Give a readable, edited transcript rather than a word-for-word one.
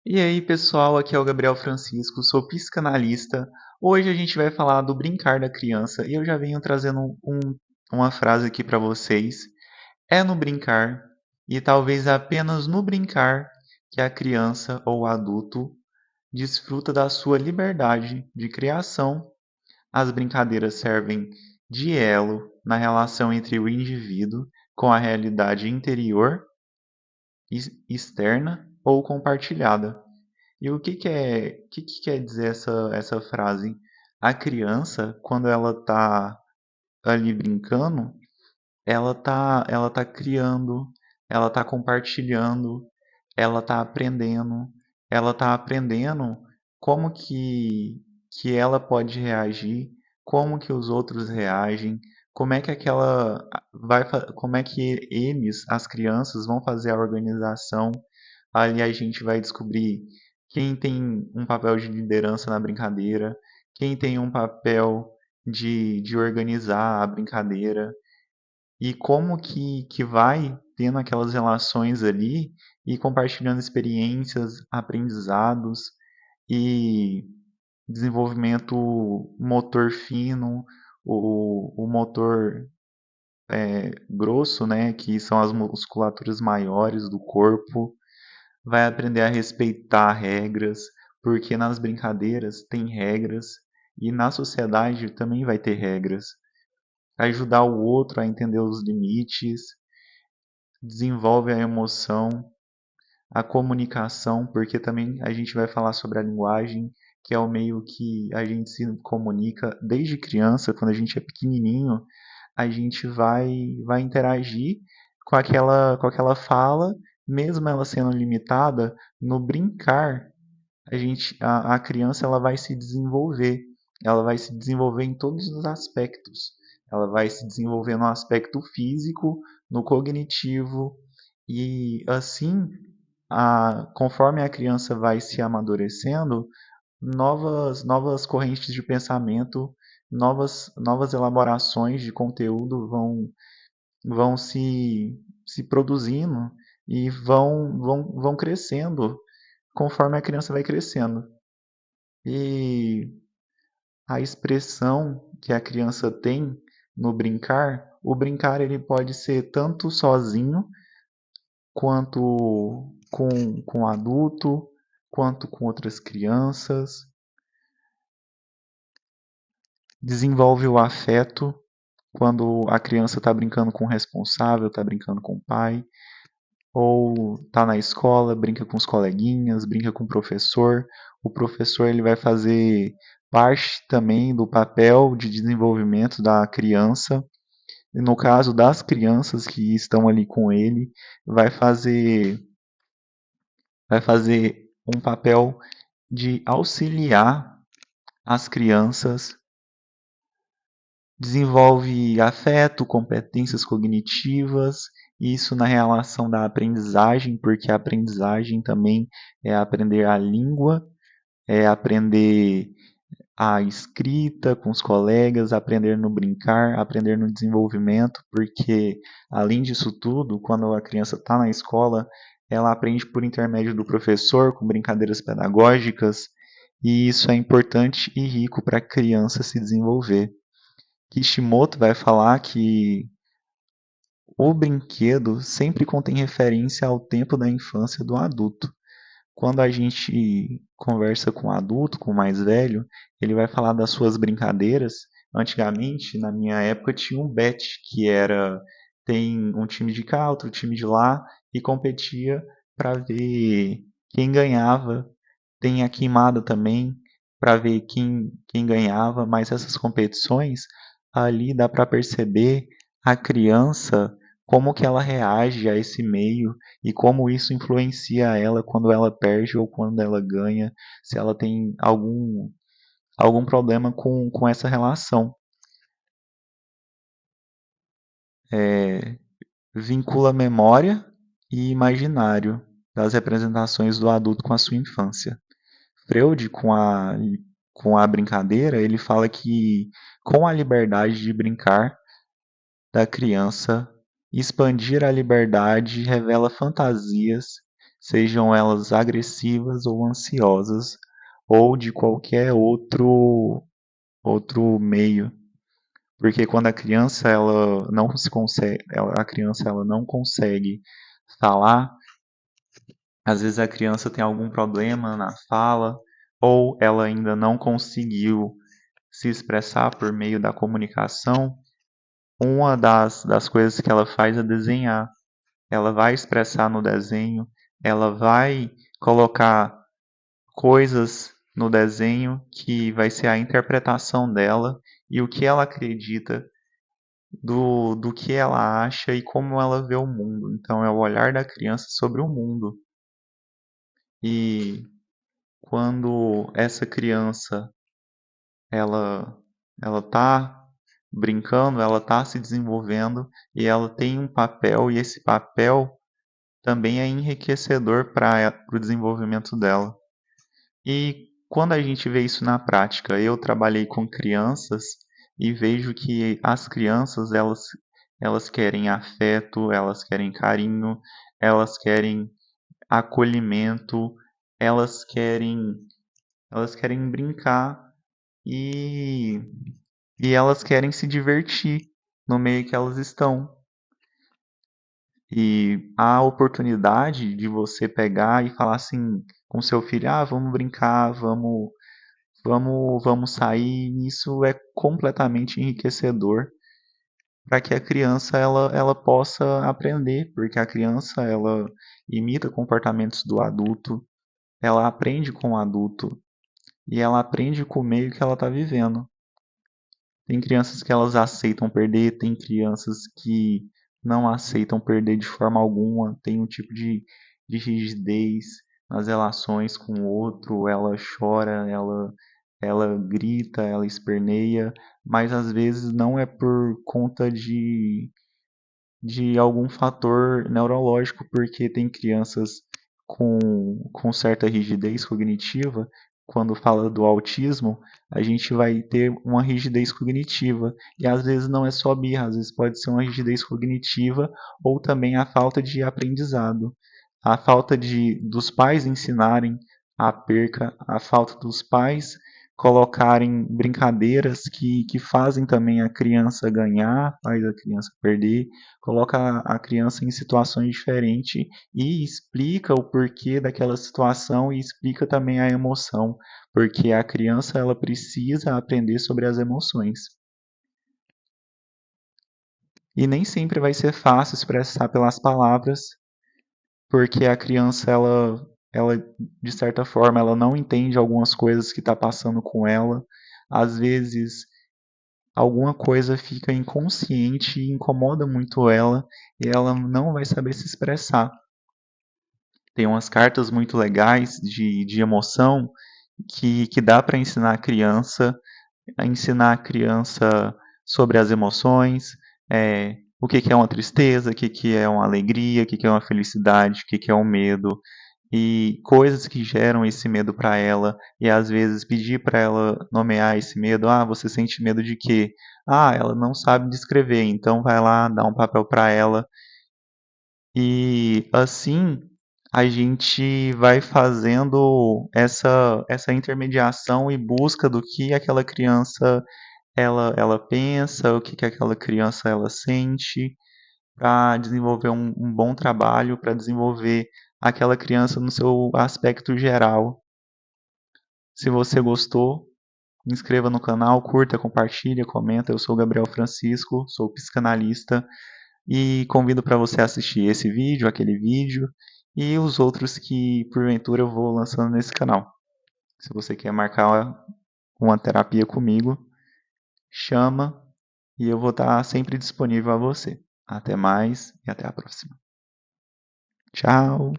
E aí, pessoal, aqui é o Gabriel Francisco, sou psicanalista. Hoje a gente vai falar do brincar da criança e eu já venho trazendo uma frase aqui para vocês. É no brincar, e talvez apenas no brincar, que a criança ou o adulto desfruta da sua liberdade de criação. As brincadeiras servem de elo na relação entre o indivíduo com a realidade interior, externa ou compartilhada. E o que quer dizer essa frase? A criança, quando ela está ali brincando, ela tá criando, ela tá compartilhando, ela tá aprendendo como que ela pode reagir, como que os outros reagem, como é que como é que eles, as crianças, vão fazer a organização. Ali a gente vai descobrir quem tem um papel de liderança na brincadeira, quem tem um papel de organizar a brincadeira, e como que vai tendo aquelas relações ali e compartilhando experiências, aprendizados e desenvolvimento motor fino, o motor grosso, né, que são as musculaturas maiores do corpo. Vai aprender a respeitar regras, porque nas brincadeiras tem regras e na sociedade também vai ter regras. Ajudar o outro a entender os limites, desenvolve a emoção, a comunicação, porque também a gente vai falar sobre a linguagem, que é o meio que a gente se comunica desde criança, quando a gente é pequenininho, a gente vai interagir com aquela fala, mesmo ela sendo limitada, no brincar, a criança ela vai se desenvolver. Ela vai se desenvolver em todos os aspectos. Ela vai se desenvolver no aspecto físico, no cognitivo, e assim, conforme a criança vai se amadurecendo, novas correntes de pensamento, novas elaborações de conteúdo vão se produzindo e vão crescendo conforme a criança vai crescendo. E a expressão que a criança tem no brincar, o brincar ele pode ser tanto sozinho, quanto com adulto, quanto com outras crianças. Desenvolve o afeto quando a criança está brincando com o responsável, está brincando com o pai, ou está na escola, brinca com os coleguinhas, brinca com o professor. O professor ele vai fazer parte também do papel de desenvolvimento da criança. E no caso das crianças que estão ali com ele, vai fazer, vai fazer um papel de auxiliar as crianças, desenvolve afeto, competências cognitivas, isso na relação da aprendizagem, porque a aprendizagem também é aprender a língua, é aprender a escrita com os colegas, aprender no brincar, aprender no desenvolvimento, porque além disso tudo, quando a criança está na escola, ela aprende por intermédio do professor, com brincadeiras pedagógicas, e isso é importante e rico para a criança se desenvolver. Kishimoto vai falar que o brinquedo sempre contém referência ao tempo da infância do adulto. Quando a gente conversa com um adulto, com o mais velho, ele vai falar das suas brincadeiras. Antigamente, na minha época, tinha um bet, que era tem um time de cá, outro time de lá, e competia para ver quem ganhava. Tem a queimada também, para ver quem ganhava, mas essas competições, ali dá para perceber a criança, como que ela reage a esse meio e como isso influencia ela quando ela perde ou quando ela ganha, se ela tem algum problema com essa relação. É, vincula memória e imaginário das representações do adulto com a sua infância. Freud, com a brincadeira, ele fala que com a liberdade de brincar da criança, expandir a liberdade revela fantasias sejam elas agressivas ou ansiosas, ou de qualquer outro meio. Porque quando a criança ela não se consegue, a criança ela não consegue falar, às vezes a criança tem algum problema na fala, ou ela ainda não conseguiu se expressar por meio da comunicação, uma das coisas que ela faz é desenhar. Ela vai expressar no desenho, ela vai colocar coisas no desenho que vai ser a interpretação dela e o que ela acredita do que ela acha e como ela vê o mundo. Então é o olhar da criança sobre o mundo. E quando essa criança ela ela tá brincando, ela tá se desenvolvendo e ela tem um papel e esse papel também é enriquecedor para o desenvolvimento dela. E quando a gente vê isso na prática, eu trabalhei com crianças e vejo que as crianças elas querem afeto, elas querem carinho, elas querem acolhimento, elas querem elas querem brincar e elas querem se divertir no meio que elas estão. E a oportunidade de você pegar e falar assim com seu filho, ah, vamos brincar, vamos sair, isso é completamente enriquecedor para que a criança ela possa aprender, porque a criança ela imita comportamentos do adulto, ela aprende com o adulto e ela aprende com o meio que ela está vivendo. Tem crianças que elas aceitam perder, tem crianças que não aceitam perder de forma alguma, tem um tipo de rigidez nas relações com o outro, ela chora, ela grita, ela esperneia, mas às vezes não é por conta de algum fator neurológico, porque tem crianças com certa rigidez cognitiva. Quando fala do autismo, a gente vai ter uma rigidez cognitiva. E às vezes não é só birra, às vezes pode ser uma rigidez cognitiva ou também a falta de aprendizado. A falta dos pais ensinarem a perca, a falta dos pais colocarem brincadeiras que fazem também a criança ganhar, faz a criança perder, coloca a criança em situações diferentes e explica o porquê daquela situação e explica também a emoção, porque a criança ela precisa aprender sobre as emoções. E nem sempre vai ser fácil expressar pelas palavras, porque a criança ela de certa forma ela não entende algumas coisas que está passando com ela. Às vezes alguma coisa fica inconsciente e incomoda muito ela e ela não vai saber se expressar. Tem umas cartas muito legais de emoção que dá para ensinar a criança sobre as emoções, o que é uma tristeza, o que é uma alegria, o que é uma felicidade, o que é um medo, e coisas que geram esse medo para ela, e às vezes pedir para ela nomear esse medo. Ah, você sente medo de quê? Ah, ela não sabe descrever, então vai lá, dá um papel para ela. E assim a gente vai fazendo essa intermediação e busca do que aquela criança ela pensa, o que aquela criança ela sente, para desenvolver um bom trabalho, para desenvolver aquela criança no seu aspecto geral. Se você gostou, se inscreva no canal, curta, compartilha, comenta. Eu sou o Gabriel Francisco, sou psicanalista e convido para você assistir esse vídeo, aquele vídeo e os outros que porventura eu vou lançando nesse canal. Se você quer marcar uma terapia comigo, chama e eu vou estar sempre disponível a você. Até mais e até a próxima. Tchau!